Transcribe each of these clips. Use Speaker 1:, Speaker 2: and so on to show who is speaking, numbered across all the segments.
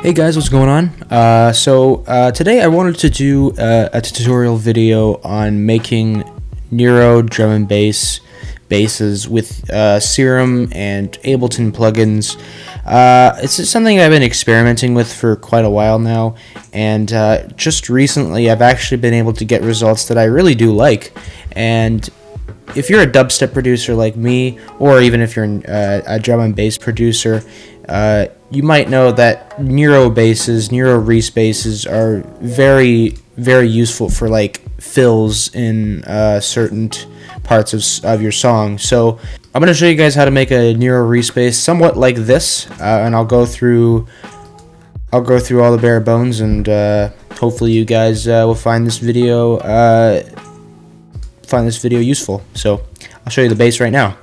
Speaker 1: Hey guys, what's going on? Today I wanted to do a tutorial video on making Neuro drum and basses with Serum and Ableton plugins. It's something I've been experimenting with for quite a while now, and just recently I've actually been able to get results that I really do like. And if you're a dubstep producer like me, or even if you're a drum and bass producer, you might know that Neuro Reese basses are very, very useful for like fills in certain parts of your song. So I'm going to show you guys how to make a Neuro Reese bass somewhat like this, and I'll go through all the bare bones, and hopefully you guys will find this video useful. So I'll show you the bass right now.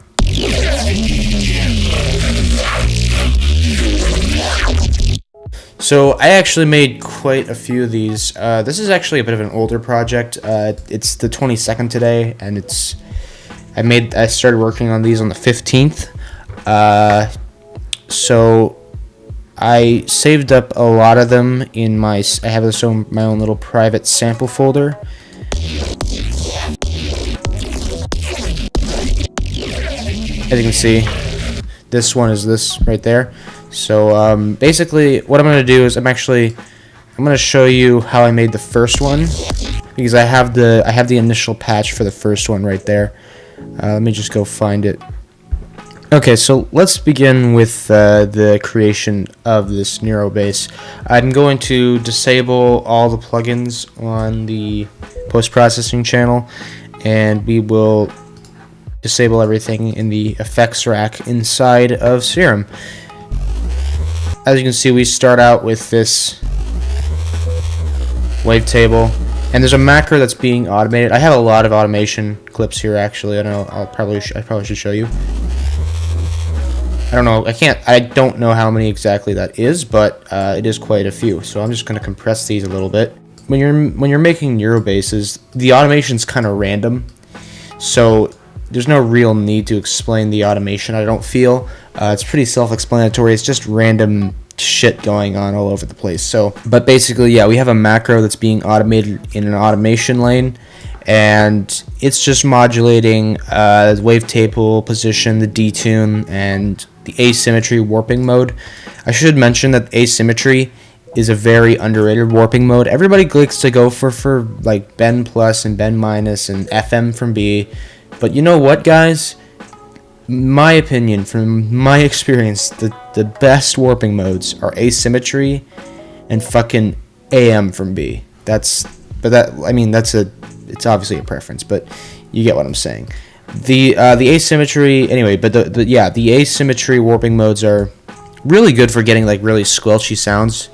Speaker 1: So I actually made quite a few of these. This is actually a bit of an older project. It's the 22nd today, and I started working on these on the 15th. So I saved up a lot of them in my own little private sample folder. As you can see, this one is this right there. So basically what I'm going to do is I'm going to show you how I made the first one, because I have the initial patch for the first one right there. Let me just go find it. Okay, so let's begin with the creation of this Neuro bass. I'm going to disable all the plugins on the post-processing channel, and we will disable everything in the effects rack inside of Serum. As you can see, we start out with this wavetable, and there's a macro that's being automated. I have a lot of automation clips here, actually. I probably should show you. I don't know how many exactly that is, but it is quite a few. So I'm just going to compress these a little bit. When you're making Neuro basses, the automation's kind of random, so there's no real need to explain the automation, I don't feel. It's pretty self-explanatory. It's just random shit going on all over the place. But basically, yeah, we have a macro that's being automated in an automation lane, and it's just modulating the wavetable position, the detune, and the asymmetry warping mode. I should mention that asymmetry is a very underrated warping mode. Everybody likes to go for like bend plus and bend minus and FM from B. But you know what, guys? My opinion, from my experience, the best warping modes are asymmetry and fucking AM from B. It's obviously a preference, but you get what I'm saying. The asymmetry, anyway, but the asymmetry warping modes are really good for getting like really squelchy sounds.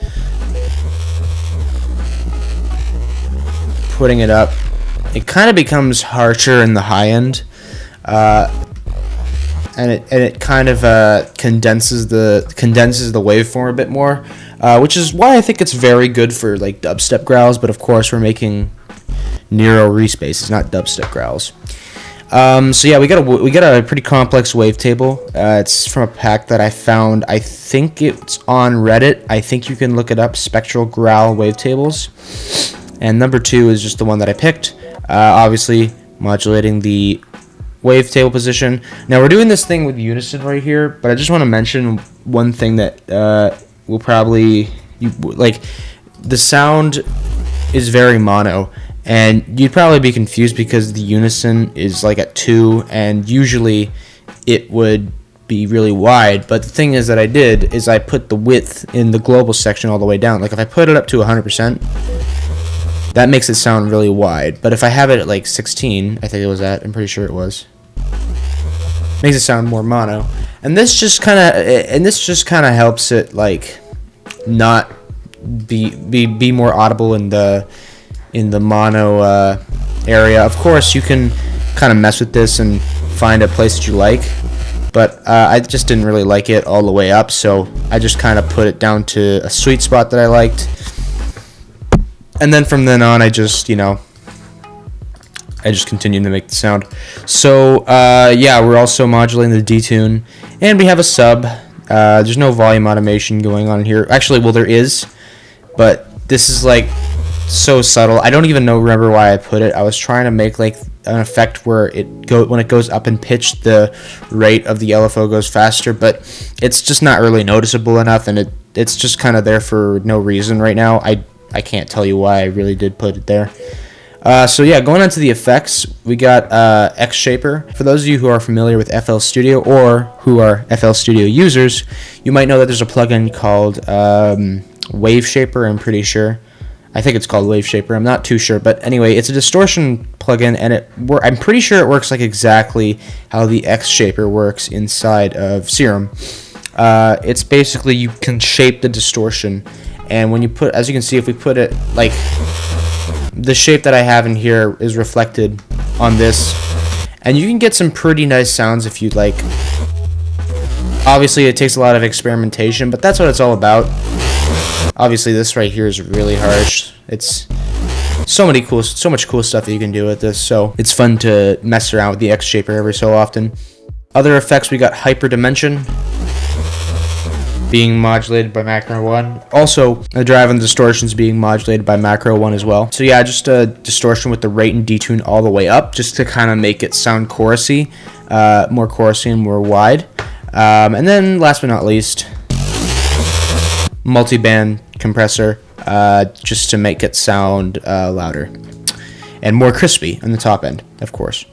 Speaker 1: Putting it up, it kind of becomes harsher in the high end, and it kind of condenses the waveform a bit more, which is why I think it's very good for like dubstep growls. But of course, we're making Neuro Reese basses, not dubstep growls. So yeah, we got a pretty complex wavetable. It's from a pack that I found. I think it's on Reddit. I think you can look it up, Spectral Growl Wavetables. And number 2 is just the one that I picked. Obviously, modulating the wavetable position. Now we're doing this thing with unison right here, but I just want to mention one thing that will probably the sound is very mono, and you'd probably be confused because the unison is like at 2, and usually it would be really wide. But the thing is that I put the width in the global section all the way down. Like if I put it up to 100%, that makes it sound really wide. But if I have it at like 16, I think it was at, I'm pretty sure it was, makes it sound more mono. And this just kind of helps it like not be more audible in the mono area. Of course, you can kind of mess with this and find a place that you like, but I just didn't really like it all the way up, so I just kind of put it down to a sweet spot that I liked. And then from then on, I just continued to make the sound. So yeah, we're also modulating the detune, and we have a sub There's no volume automation going on here. Actually, well, there is, but this is like so subtle. I don't even remember why I put it. I was trying to make like an effect where when it goes up in pitch, the rate of the LFO goes faster, but it's just not really noticeable enough, and it's just kind of there for no reason right now. I can't tell you why I really did put it there. So yeah, going on to the effects, we got X Shaper. For those of you who are familiar with FL Studio or who are FL Studio users, you might know that there's a plugin called Wave Shaper, I'm pretty sure. I think it's called Wave Shaper, I'm not too sure, but anyway, it's a distortion plugin, and I'm pretty sure it works like exactly how the X Shaper works inside of Serum. It's basically, you can shape the distortion, and when you put, as you can see, if we put it like the shape that I have in here is reflected on this, and you can get some pretty nice sounds if you'd like. Obviously, it takes a lot of experimentation, but that's what it's all about. Obviously, this right here is really harsh. It's so much cool stuff that you can do with this, so it's fun to mess around with the X Shaper every so often. Other effects, we got Hyper Dimension being modulated by macro 1. Also, the drive and distortions being modulated by macro 1 as well. So yeah, just a distortion with the rate and detune all the way up, just to kind of make it sound chorusy, more chorusy and more wide. And then last but not least, multi-band compressor, just to make it sound louder and more crispy on the top end, of course.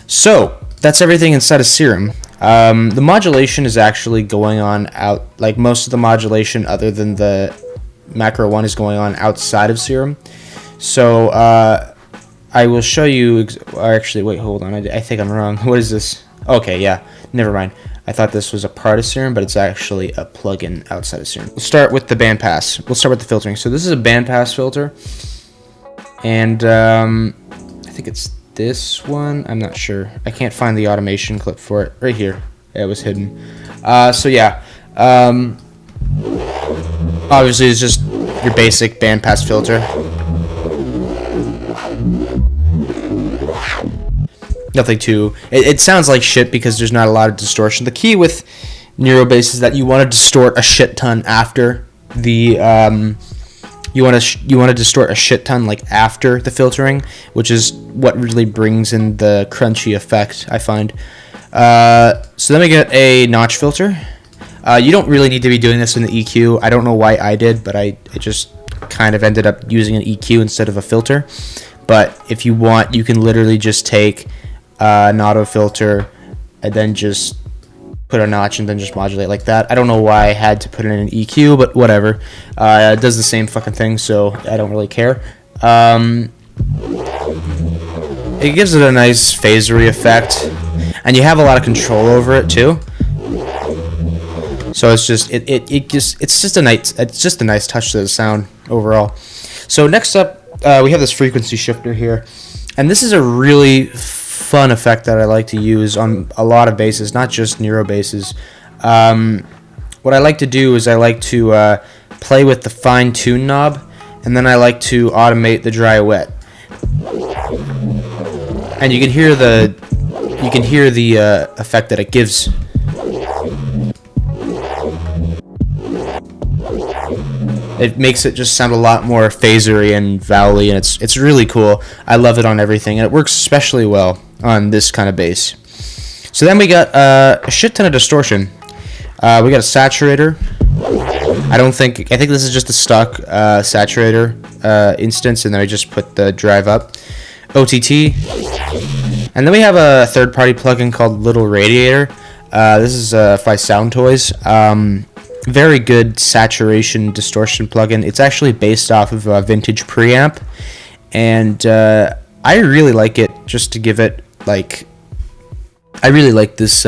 Speaker 1: So that's everything inside of Serum. The modulation is actually going on like most of the modulation other than the macro 1 is going on outside of Serum. So I will show you, actually, wait, hold on, I think I'm wrong. What is this? Okay, yeah, never mind. I thought this was a part of Serum, but it's actually a plugin outside of Serum. We'll start with the bandpass. We'll start with the filtering. So this is a bandpass filter, and I think it's this one. I'm not sure. I can't find the automation clip for it. Right here. It was hidden. So yeah. Obviously, it's just your basic bandpass filter. Nothing too. It sounds like shit because there's not a lot of distortion. The key with Neuro Bass is that you want to distort a shit ton after the you want to distort a shit ton like after the filtering, which is what really brings in the crunchy effect, I find. So then we get a notch filter. You don't really need to be doing this in the EQ. I don't know why I did, but I just kind of ended up using an EQ instead of a filter. But if you want, you can literally just take an auto filter and then just put a notch and then just modulate like that. I don't know why I had to put it in an EQ, but whatever. It does the same fucking thing, so I don't really care. It gives it a nice phasery effect, and you have a lot of control over it too. So it's just it's just a nice touch to the sound overall. So next up, we have this frequency shifter here, and this is a really fun effect that I like to use on a lot of basses, not just Neuro basses. What I like to do is I like to play with the fine tune knob, and then I like to automate the dry wet. And you can hear the effect that it gives. It makes it just sound a lot more phasery and vowely, and it's really cool. I love it on everything, and it works especially well on this kind of bass. So then we got a shit ton of distortion. We got a saturator. I think this is just a stock saturator instance, and then I just put the drive up. OTT. And then we have a third-party plugin called Little Radiator. This is by Sound Toys. Very good saturation distortion plugin. It's actually based off of a vintage preamp, and I really like it. Just to give it like, I really like this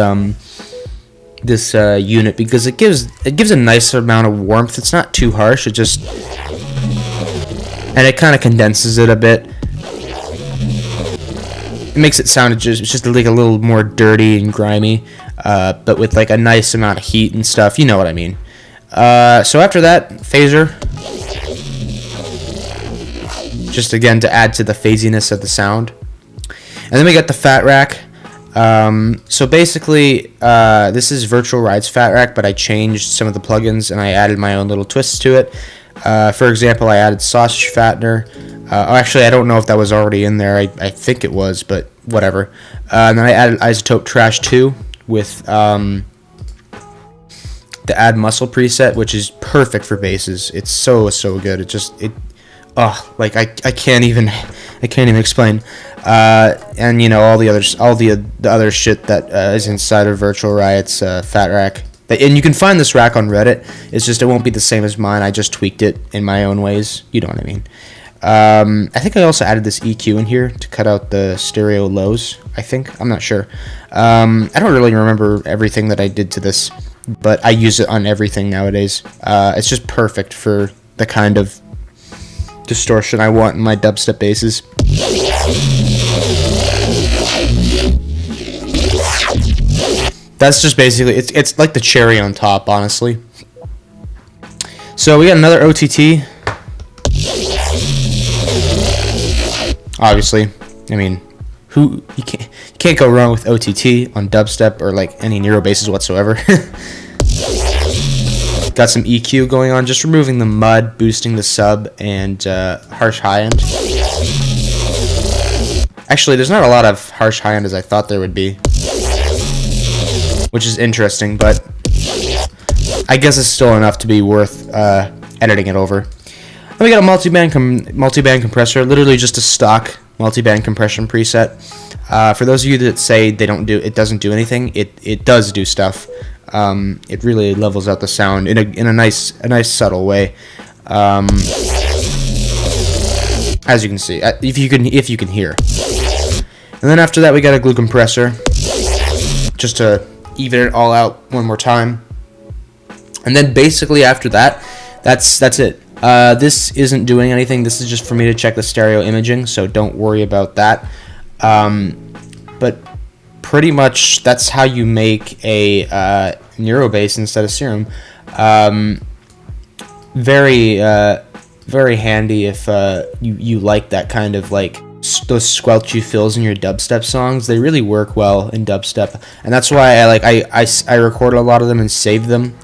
Speaker 1: this unit because it gives a nice amount of warmth. It's not too harsh. And it kind of condenses it a bit. It makes it sound just like a little more dirty and grimy, but with like a nice amount of heat and stuff. You know what I mean. So after that, phaser, just again to add to the phasiness of the sound. And then we got the Fat Rack. So basically, this is Virtual Ride's Fat Rack, but I changed some of the plugins and I added my own little twists to it. For example, I added Sausage Fattener. Actually, I don't know if that was already in there. I think it was, but whatever. And then I added Isotope Trash 2 with the Add Muscle preset, which is perfect for basses. It's so good. Like I can't even explain. And you know, all the other shit that is inside of Virtual Riot's Fat Rack. And you can find this rack on Reddit. It's just it won't be the same as mine. I just tweaked it in my own ways. You know what I mean. I think I also added this EQ in here to cut out the stereo lows. I'm not sure. I don't really remember everything that I did to this, but I use it on everything nowadays. It's just perfect for the kind of distortion I want in my dubstep basses. That's just basically, it's like the cherry on top, honestly. So we got another OTT. Obviously, I mean, you can't go wrong with OTT on dubstep or like any Neuro basses whatsoever. Got some EQ going on, just removing the mud, boosting the sub, and harsh high end. Actually, there's not a lot of harsh high end as I thought there would be, which is interesting, but I guess it's still enough to be worth editing it over. Then we got a multiband compressor, literally just a stock multiband compression preset. For those of you that say it doesn't do anything, it does do stuff. It really levels out the sound in a nice subtle way. As you can see, if you can hear. And then after that, we got a glue compressor, just to even it all out one more time. And then basically after that, that's it. This isn't doing anything. This is just for me to check the stereo imaging, so don't worry about that. But pretty much that's how you make a Neuro bass instead of Serum. Very handy if you like that kind of like those squelchy fills in your dubstep songs. They really work well in dubstep, and that's why I recorded a lot of them and saved them,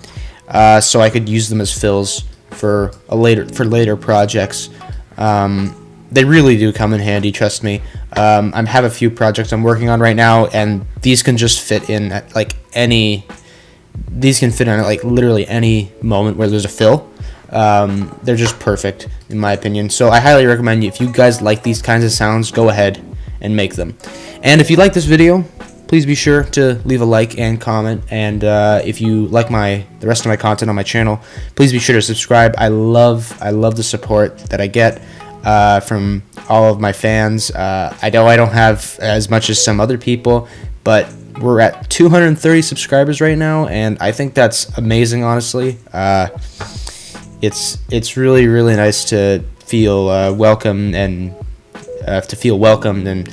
Speaker 1: so I could use them as fills for later projects. They really do come in handy, trust me. I have a few projects I'm working on right now, and these can just fit in at literally any moment where there's a fill. They're just perfect in my opinion. So I highly recommend you, if you guys like these kinds of sounds, go ahead and make them. And if you like this video, please be sure to leave a like and comment. And if you like the rest of my content on my channel, please be sure to subscribe. I love the support that I get from all of my fans. I know I don't have as much as some other people, but we're at 230 subscribers right now, and I think that's amazing, honestly. It's really nice to feel welcome and welcomed and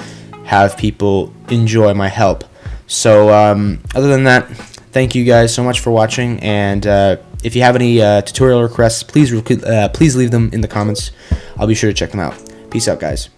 Speaker 1: have people enjoy my help. So other than that, thank you guys so much for watching, and if you have any tutorial requests, please leave them in the comments. I'll be sure to check them out. Peace out, guys.